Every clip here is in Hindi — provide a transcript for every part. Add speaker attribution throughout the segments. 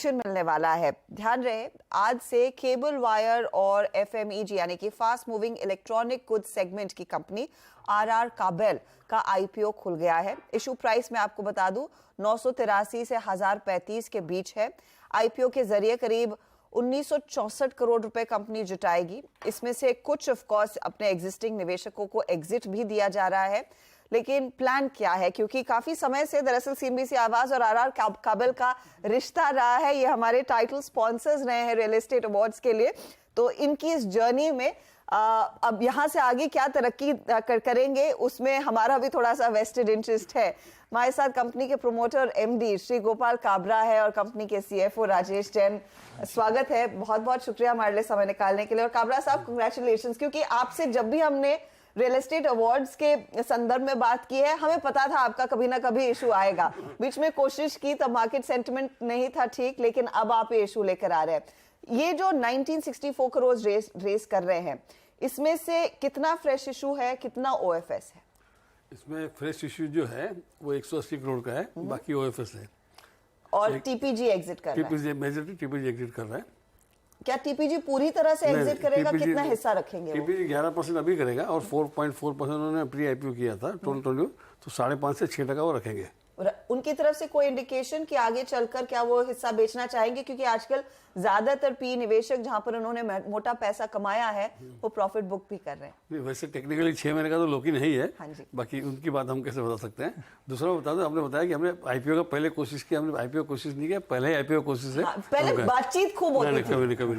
Speaker 1: एक्शन मिलने वाला है। ध्यान रहे, आज से केबल वायर और एफएमईजी यानी कि fast moving electronic goods segment की कंपनी आरआर काबेल का आईपीओ खुल गया है। इशू प्राइस में आपको बता दूं 983 से 1035 के बीच है। आईपीओ के जरिए करीब 1964 करोड़ रुपए कंपनी जुटाएगी। इसमें से कुछ ऑफ कोर्स अपने एग्जिस्टिंग निवेशकों को एग्जिट भी दिया जा रहा है, लेकिन प्लान क्या है? क्योंकि काफी समय से दरअसल सीएनबीसी आवाज और आरआर काबेल का रिश्ता रहा है। ये हमारे टाइटल स्पॉन्सर्स रहे हैं रियल एस्टेट अवार्ड्स के लिए। तो इनकी इस जर्नी में अब यहां से आगे क्या तरक्की करेंगे उसमें हमारा भी थोड़ा सा वेस्टेड इंटरेस्ट है। हमारे साथ कंपनी के प्रोमोटर एमडी श्री गोपाल काबरा है और कंपनी के सीएफओ राजेश जैन। स्वागत है, बहुत बहुत शुक्रिया हमारे लिए समय निकालने के लिए। और काबरा साहब कंग्रेचुलेशंस, क्योंकि आपसे जब भी हमने रियल एस्टेट अवार्ड्स के संदर्भ में बात की है, हमें पता था आपका कभी ना कभी इशू आएगा। बीच में कोशिश की तब मार्केट सेंटिमेंट नहीं था ठीक, लेकिन अब आप ये इशू लेकर आ रहे हैं। ये जो 1964 करोड़ रेस कर रहे हैं, इसमें से कितना फ्रेश इशू है, कितना ओएफएस है?
Speaker 2: इसमें फ्रेश इशू जो है वो 180 करोड़ का है, बाकी ओएफएस है।
Speaker 1: और टीपीजी एग्जिट कर रहा है।
Speaker 2: मेजॉरिटी टीपीजी एग्जिट कर रहा है।
Speaker 1: क्या टीपीजी पूरी तरह से एग्जिट करेगा? कितना हिस्सा रखेंगे?
Speaker 2: टीपीजी 11% अभी करेगा और 4.4% उन्होंने प्री आईपीओ किया था टोटल, तो 5.5 से 6% वो रखेंगे।
Speaker 1: उनकी तरफ से कोई इंडिकेशन कि आगे चलकर क्या वो हिस्सा बेचना चाहेंगे? क्योंकि आजकल ज्यादातर पी निवेशक जहां पर उन्होंने मोटा पैसा कमाया है वो प्रॉफिट बुक भी कर रहे हैं।
Speaker 2: नहीं, वैसे टेक्निकली 6 महीने का तो लोकी नहीं है।
Speaker 1: हाँ जी।
Speaker 2: बाकी उनकी बात हम कैसे बता सकते हैं। दूसरा बता दो, आपने बताया कि हमने आईपीओ का पहले कोशिश की, हमने आईपीओ कोशिश नहीं किया, पहले ही आईपीओ कोशिश है।
Speaker 1: पहले बातचीत खूब होती थी।
Speaker 2: कभी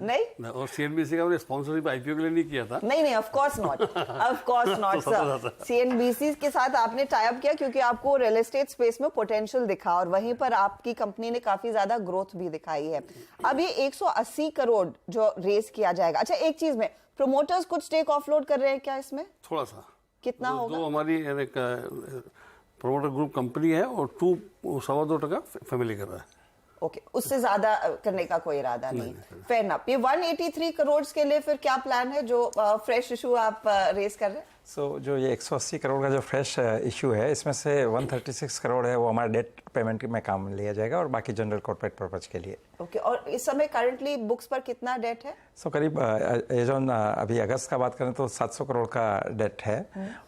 Speaker 2: नहीं। और सीएनबीसी का हमने स्पॉन्सरशिप आईपीओ के लिए नहीं किया था।
Speaker 1: नहीं, of course not, of course not sir. CNBC के साथ आपने टाई अप किया क्योंकि आपको रियल एस्टेट स्पेस में पोटेंशियल दिखा और वहीं पर आपकी कंपनी ने काफी ज्यादा ग्रोथ भी दिखाई है। अब ये 180 करोड़ जो रेस किया जाएगा, अच्छा एक चीज में प्रोमोटर्स कुछ स्टेक ऑफलोड कर रहे हैं क्या इसमें?
Speaker 2: थोड़ा सा।
Speaker 1: कितना होगा?
Speaker 2: दो हमारी प्रोमोटर ग्रुप कंपनी है और 2.25% फैमिली कर रहा है।
Speaker 1: ओके, उससे ज्यादा करने का कोई इरादा नहीं। Fair enough. ये 183 करोड़ के लिए फिर क्या प्लान है जो फ्रेश इशू आप रेस कर रहे हैं?
Speaker 3: जो ये 180 करोड़ का जो फ्रेश इशू है, इसमें से 136 करोड़ है वो हमारा डेट पेमेंट में काम लिया जाएगा और बाकी जनरल कॉर्पोरेट पर्पज के लिए।
Speaker 1: ओके, और इस समय करंटली बुक्स पर कितना डेट है?
Speaker 3: करीब ये जो अभी अगस्त का बात करें तो 700 करोड़ का डेट है।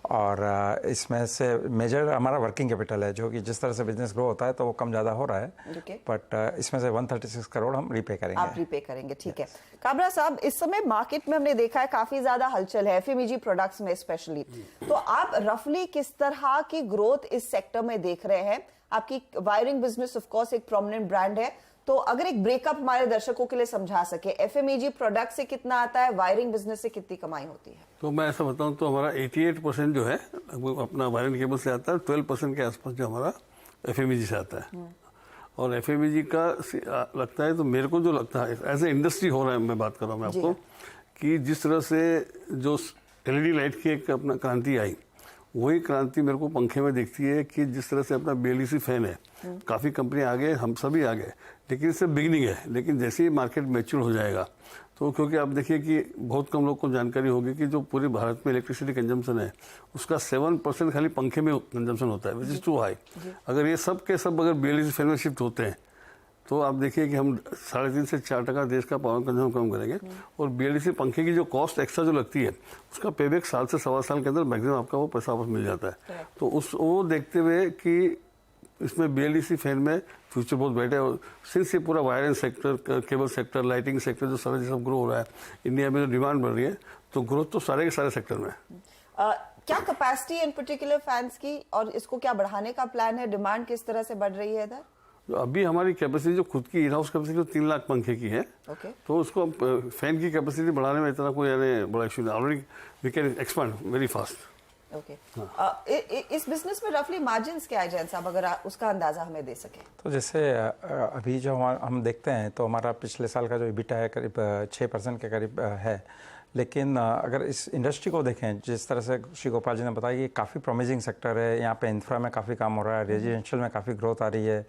Speaker 3: और इसमें से मेजर हमारा वर्किंग कैपिटल है, जो कि जिस तरह से बिजनेस ग्रो होता है तो वो कम ज़्यादा हो रहा है। बट इसमें से 136 करोड़ हम रीपे करेंगे।
Speaker 1: आप रीपे करेंगे, ठीक है। काबरा साहब, इस समय मार्केट में हमने देखा है काफी ज्यादा हलचल है एफएमईजी प्रोडक्ट्स में स्पेशली, तो आप रफली किस तरह की ग्रोथ इस सेक्टर में देख रहे हैं? आपकी वायरिंग बिजनेस ऑफ कोर्स एक प्रोमिनेंट ब्रांड है, तो अगर एक ब्रेकअप हमारे दर्शकों के लिए समझा सके, एफएमईजी प्रोडक्ट से कितना आता है, वायरिंग बिजनेस से कितनी कमाई होती है?
Speaker 2: तो मैं ऐसा बताऊं तो हमारा 88% जो है वो अपना वायरिंग केबल से आता है, 12% के आसपास जो हमारा एफएमईजी से आता है। और एफएमईजी का लगता है, तो मेरे को जो लगता है एज ए इंडस्ट्री हो रहा है, मैं बात कर रहा हूँ मैं आपको, कि जिस तरह से जो एलईडी लाइट की एक अपना क्रांति आई, वही क्रांति मेरे को पंखे में दिखती है कि जिस तरह से अपना बीएलडीसी फैन है, काफ़ी कंपनी आ गए, हम सभी आ गए, लेकिन इससे बिगिनिंग है। लेकिन जैसे ही मार्केट मैच्योर हो जाएगा, तो क्योंकि आप देखिए कि बहुत कम लोग को जानकारी होगी कि जो पूरे भारत में इलेक्ट्रिसिटी कंजम्पशन है उसका 7% खाली पंखे में कंजम्पशन होता है, विच इज़ टू हाई। अगर ये सब के सब अगर बीएलडीसी फैन में शिफ्ट होते हैं तो आप देखिए कि हम 3.5 से 4% देश का पावर कंज्यूम कम करेंगे। और बीएलडीसी पंखे की जो कॉस्ट एक्स्ट्रा जो लगती है उसका पेबैक 1 से सवा साल के अंदर मैक्सिमम आपका वो पैसा वापस मिल जाता है। तो वो देखते हुए कि इसमें बीएलडीसी फैन में फ्यूचर बहुत बेटर है। और सिंस ये पूरा wiring sector, cable sector, lighting sector जो सारा सब ग्रो हो रहा है, इंडिया में जो डिमांड बढ़ रही है, तो ग्रोथ तो सारे के सारे सेक्टर में।
Speaker 1: क्या कैपेसिटी इन पर्टिकुलर फैंस की, और इसको क्या बढ़ाने का प्लान है? डिमांड किस तरह से बढ़ रही है इधर?
Speaker 2: अभी हमारी कैपेसिटी जो खुद की इन हाउस कैपेसिटी 3 लाख पंखे की है। तो उसको फैन की कैपेसिटी बढ़ाने में इतना कोई बड़ा इशू नहीं। Already we can expand very fast.
Speaker 1: इस बिजनेस में रफली मार्जिन्स क्या है जैन साहब, अगर उसका अंदाजा हमें दे सके?
Speaker 3: तो जैसे अभी जो हम देखते हैं तो हमारा पिछले साल का जो EBITDA है करीब 6% के करीब है। लेकिन अगर इस इंडस्ट्री को देखें, जिस तरह से श्री गोपाल जी ने बताया कि काफ़ी प्रोमिजिंग सेक्टर है, यहाँ पे इंफ्रा में काफ़ी काम हो रहा है, रेजिडेंशियल में काफ़ी ग्रोथ आ रही है,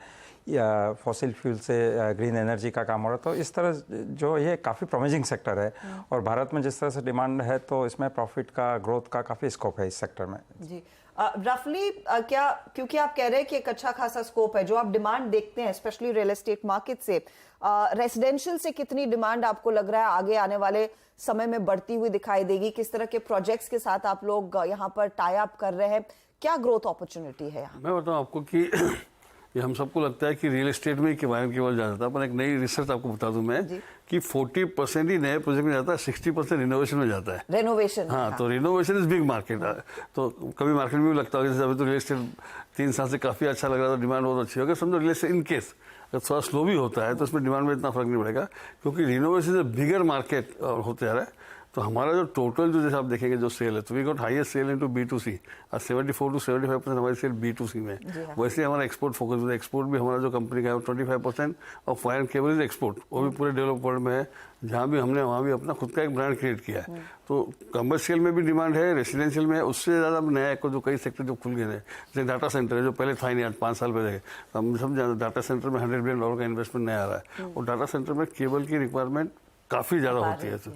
Speaker 3: या फॉसिल फ्यूल से ग्रीन एनर्जी का काम हो रहा है, तो इस तरह जो ये काफ़ी प्रोमिजिंग सेक्टर है। और भारत में जिस तरह से डिमांड है तो इसमें प्रॉफिट का, ग्रोथ का काफ़ी स्कोप है इस सेक्टर में।
Speaker 1: जी, रफली क्या, क्योंकि आप कह रहे हैं कि एक अच्छा खासा स्कोप है, जो आप डिमांड देखते हैं स्पेशली रियल एस्टेट मार्केट से, रेसिडेंशियल से कितनी डिमांड आपको लग रहा है आगे आने वाले समय में बढ़ती हुई दिखाई देगी? किस तरह के प्रोजेक्ट्स के साथ आप लोग यहाँ पर टाई अप कर रहे हैं? क्या ग्रोथ अपॉर्चुनिटी है यहाँ?
Speaker 2: मैं बताऊँ आपको कि ये हम सबको लगता है कि रियल एस्टेट में केवल जाता है, पर एक नई रिसर्च आपको बता दूं मैं कि 40% ही नए प्रोजेक्ट में जाता है, 60% रिनोवेशन में जाता है।
Speaker 1: रेनोवेशन,
Speaker 2: हाँ, तो रिनोवेशन इज बिग मार्केट। तो कभी मार्केट में भी लगता है जैसे अभी तो रियल एस्टेट 3 साल से काफी अच्छा लग रहा था, डिमांड बहुत अच्छी होगी। समझो रियल एस्टेट इन केस अगर थोड़ा स्लो भी होता है तो उसमें डिमांड में इतना फर्क नहीं पड़ेगा, क्योंकि रिनोवेशन इज बिगर मार्केट होते जा रहा है। तो हमारा जो टोटल जो जैसे आप देखेंगे जो सेल है, तो we got highest sale into B2C, 74 to 75% हमारी सेल B2C में। वैसे हमारा एक्सपोर्ट फोकस है, एक्सपोर्ट भी हमारा जो कंपनी का है 25% of wire and cable is export, वो भी पूरे डेवलप वर्ल्ड में है। जहाँ भी हमने वहाँ भी अपना खुद का एक ब्रांड क्रिएट किया है। तो कमर्शियल में भी डिमांड है, रेसिडेंशियल में है, उससे ज़्यादा नया जो कई सेक्टर जो खुल गए हैं, जैसे डाटा सेंटर है जो पहले था ही नहीं, आज 5 साल पहले हम सब जानते, डाटा सेंटर में $100 बिलियन का इन्वेस्टमेंट नया आ रहा है, और डाटा सेंटर में केबल की रिक्वायरमेंट काफ़ी ज़्यादा होती है। तो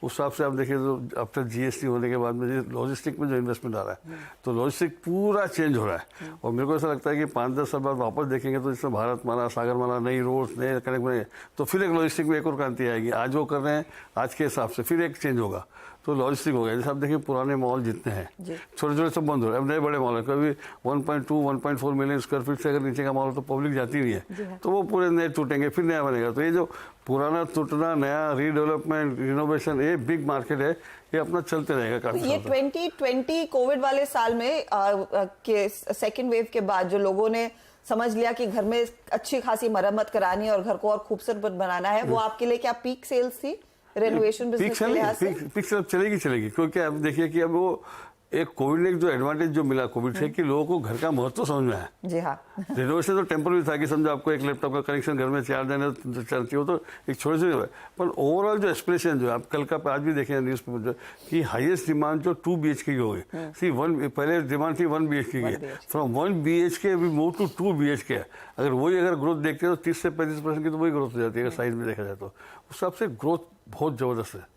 Speaker 2: उस हिसाब से आप देखिए तो अब तक GST होने के बाद में लॉजिस्टिक में जो इन्वेस्टमेंट आ रहा है, तो लॉजिस्टिक पूरा चेंज हो रहा है। और मेरे को ऐसा लगता है कि 5-10 साल बाद वापस देखेंगे तो जिसमें भारतमाला, सागरमाला, नई रोड्स, नए कनेक्ट बने, तो फिर एक लॉजिस्टिक में एक और क्रांति आएगी। आज वो कर रहे हैं, आज के हिसाब से फिर एक चेंज होगा, तो लॉजिस्टिक हो गया। जैसे आप देखिए पुराने मॉल जितने हैं छोटे छोटे सब बंद हो रहे हैं, अब नए बड़े मॉल है। कभी 1.2-1.4 मिलियन स्क्वायर फीट से अगर नीचे का मॉल हो तो पब्लिक जाती नहीं है, तो वो पूरे नए टूटेंगे, फिर नया बनेगा। तो ये जो पुराना टूटना, नया रीडेवलपमेंट, रिनोवेशन, ये बिग मार्केट है, ये अपना चलते रहेगा काफी।
Speaker 1: ये 2020 कोविड वाले साल में के सेकेंड वेव के बाद जो लोगों ने समझ लिया कि घर में अच्छी खासी मरम्मत करानी है और घर को और खूबसूरत बनाना है, वो आपके लिए क्या पीक सेल्स थी रेनोवेशन बिजनेस के लिहाज से?
Speaker 2: पीक सेल चलेगी, क्योंकि अब देखिए कि अब वो एक कोविड ने जो एडवांटेज जो मिला कोविड से कि लोगों को घर का महत्व समझ में आया।
Speaker 1: जी हाँ।
Speaker 2: रिनोवेशन तो टेम्पररी था कि समझो आपको एक लैपटॉप का कनेक्शन घर में 4 दिन चलती हो, तो एक छोटे से है, पर ओवरऑल जो एक्सप्रेशन जो आप कल का आज भी देखें न्यूज पेपर की हाईएस्ट डिमांड जो 2 BHK की हो गई। सी पहले डिमांड थी 1 BHK की, from 1 BHK we move to 2 BHK। अगर ग्रोथ देखते हैं तो 30 से 35% की तो वही ग्रोथ हो जाती है अगर साइज में देखा जाए तो। उस हिसाब से ग्रोथ बहुत जबरदस्त है।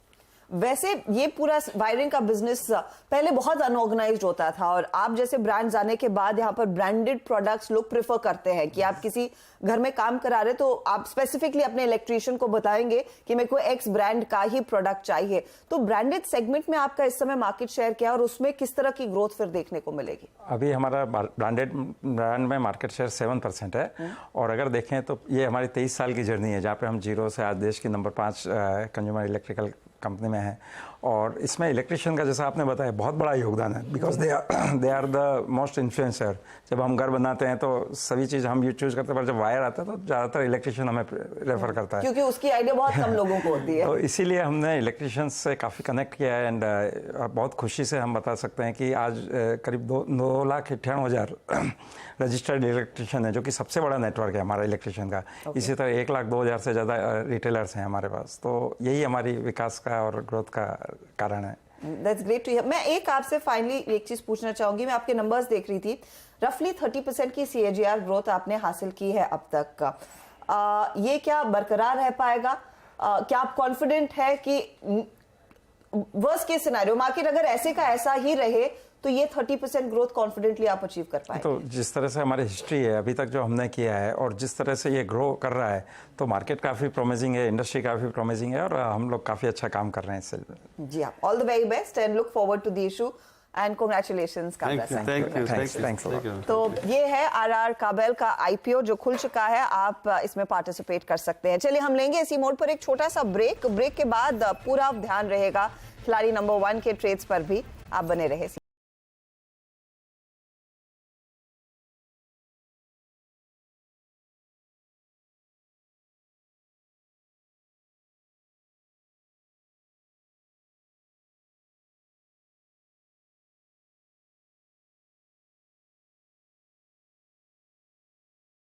Speaker 1: वैसे ये पूरा वायरिंग का बिजनेस पहले बहुत अनऑर्गेनाइज्ड होता था, और आप जैसे ब्रांड्स आने के बाद यहाँ पर ब्रांडेड प्रोडक्ट्स लोग प्रेफर करते हैं कि आप किसी घर में काम करा रहे तो आप स्पेसिफिकली अपने इलेक्ट्रिशियन को बताएंगे कि मेरे को X ब्रांड का ही प्रोडक्ट चाहिए। तो ब्रांडेड सेगमेंट में आपका इस समय मार्केट शेयर क्या है, और उसमें किस तरह की ग्रोथ फिर देखने को मिलेगी?
Speaker 3: अभी हमारा ब्रांड में मार्केट शेयर 7% है, और अगर देखें तो ये हमारी 23 साल की जर्नी है, जहाँ पे हम 0 से आज देश की नंबर 5 कंज्यूमर इलेक्ट्रिकल कंपनी में है। और इसमें इलेक्ट्रिशियन का जैसा आपने बताया बहुत बड़ा योगदान है, because they are the most influencer. जब हम घर बनाते हैं तो सभी चीज़ हम चूज करते हैं, पर जब वायर आता है तो ज़्यादातर इलेक्ट्रिशियन हमें रेफर करता है,
Speaker 1: क्योंकि उसकी आइडिया बहुत कम लोगों को होती है।
Speaker 3: तो इसीलिए हमने इलेक्ट्रिशियन से काफ़ी कनेक्ट किया है, एंड बहुत खुशी से हम बता सकते हैं कि आज करीब 2,98,000 रजिस्टर्ड इलेक्ट्रिशियन है, जो कि सबसे बड़ा नेटवर्क है हमारा इलेक्ट्रिशियन का। इसी तरह 1,02,000 से ज़्यादा रिटेलर्स हैं हमारे पास। तो यही हमारी विकास का और ग्रोथ का कारण है।
Speaker 1: That's great to hear. मैं एक आपसे फाइनली एक चीज पूछना चाहूंगी। मैं आपके नंबर्स देख रही थी, रफली 30% की CAGR ग्रोथ आपने हासिल की है अब तक। ये क्या बरकरार रह पाएगा? क्या आप कॉन्फिडेंट है कि वर्स्ट केस सिनेरियो मार्केट अगर ऐसे का ऐसा ही रहे तो ये 30% ग्रोथ कॉन्फिडेंटली आप अचीव कर पाएंगे? तो
Speaker 3: जिस तरह से हमारी हिस्ट्री है अभी तक जो हमने किया है, और जिस तरह से ये ग्रो कर रहा है, तो मार्केट काफ़ी प्रोमिसिंग है, इंडस्ट्री काफ़ी प्रोमिसिंग है, और हम लोग काफ़ी अच्छा काम कर रहे हैं इससे।
Speaker 1: जी हाँ, all the very best and look forward to the issue and congratulations. तो ये है RR काबेल का IPO जो खुल चुका है, आप इसमें पार्टिसिपेट कर सकते हैं। चलिए हम लेंगे इसी मोड पर एक छोटा सा ब्रेक के बाद पूरा ध्यान रहेगा खिलाड़ी नंबर 1 के ट्रेड्स पर भी। आप बने रहे।